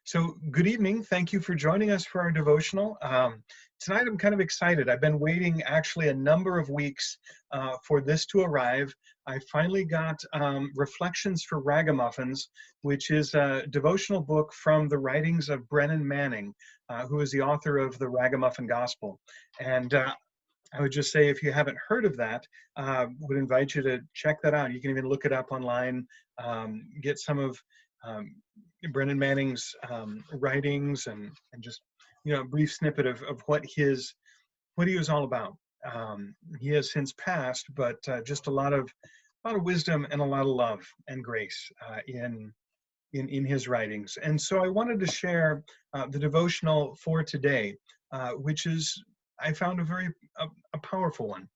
So, good evening. Thank you for joining us for our devotional. Tonight, I'm kind of excited. I've been waiting actually a number of weeks for this to arrive. I finally got Reflections for Ragamuffins, which is a devotional book from the writings of Brennan Manning, who is the author of the Ragamuffin Gospel. And I would just say, if you haven't heard of that, would invite you to check that out. You can even look it up online, get some of Brennan Manning's writings and just a brief snippet of what he was all about. He has since passed, but just a lot of wisdom and a lot of love and grace in his writings. And so I wanted to share the devotional for today, which is I found a powerful one.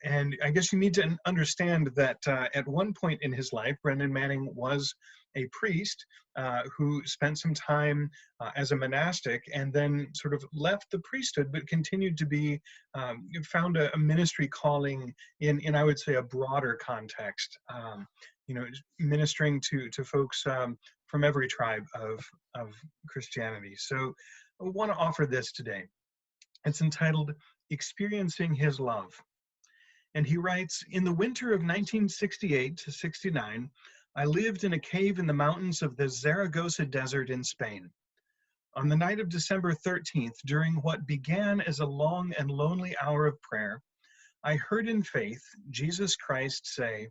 And I guess you need to understand that at one point in his life, Brennan Manning was a priest who spent some time as a monastic and then sort of left the priesthood, but continued to be, found a ministry calling in I would say, a broader context, ministering to folks from every tribe of Christianity. So I want to offer this today. It's entitled Experiencing His Love. And he writes, in the winter of 1968 to 69, I lived in a cave in the mountains of the Zaragoza Desert in Spain. On the night of December 13th, during what began as a long and lonely hour of prayer, I heard in faith Jesus Christ say,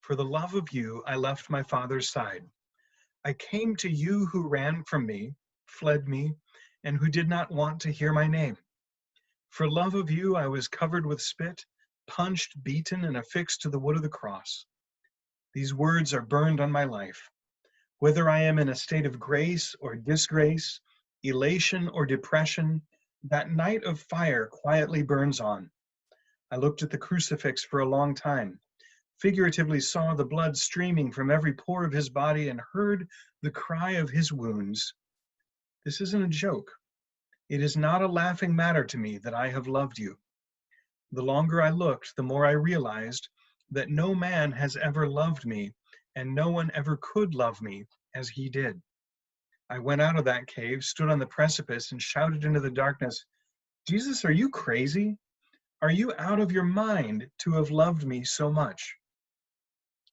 "For the love of you, I left my Father's side. I came to you who ran from me, fled me, and who did not want to hear my name. For love of you, I was covered with spit, punched, beaten, and affixed to the wood of the cross. These words are burned on my life. Whether I am in a state of grace or disgrace, elation or depression, that night of fire quietly burns on. I looked at the crucifix for a long time, figuratively saw the blood streaming from every pore of his body, and heard the cry of his wounds. This isn't a joke. It is not a laughing matter to me that I have loved you. The longer I looked, the more I realized that no man has ever loved me, and no one ever could love me as he did. I went out of that cave, stood on the precipice, and shouted into the darkness, Jesus, are you crazy? Are you out of your mind to have loved me so much?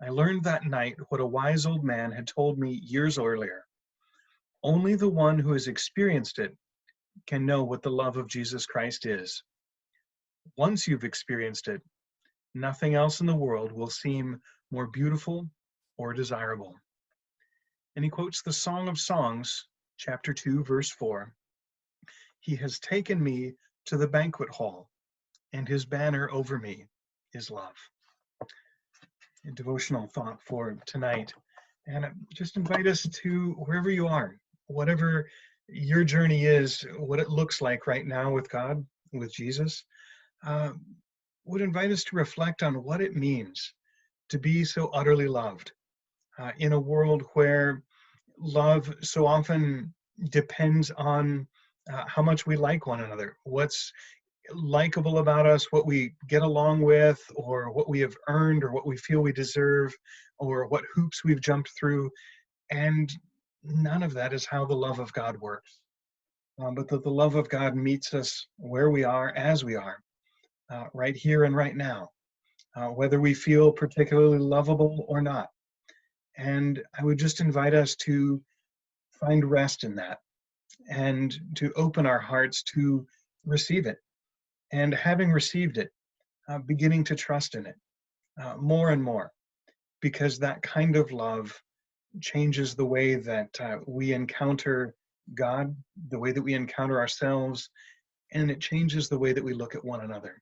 I learned that night what a wise old man had told me years earlier. Only the one who has experienced it can know what the love of Jesus Christ is. Once you've experienced it, nothing else in the world will seem more beautiful or desirable. And he quotes the Song of Songs, chapter 2, verse 4. He has taken me to the banquet hall, and his banner over me is love. A devotional thought for tonight. And I just invite us to wherever you are, whatever your journey is, what it looks like right now with God, with Jesus, would invite us to reflect on what it means to be so utterly loved in a world where love so often depends on how much we like one another, what's likable about us, what we get along with, or what we have earned, or what we feel we deserve, or what hoops we've jumped through. And none of that is how the love of God works. But that the love of God meets us where we are, as we are, right here and right now, whether we feel particularly lovable or not. And I would just invite us to find rest in that and to open our hearts to receive it. And having received it, beginning to trust in it more and more, because that kind of love changes the way that we encounter God, the way that we encounter ourselves, and it changes the way that we look at one another.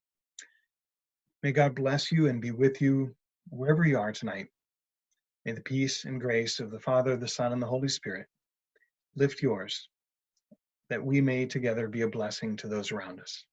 May God bless you and be with you wherever you are tonight. May the peace and grace of the Father, the Son, and the Holy Spirit lift yours, that we may together be a blessing to those around us.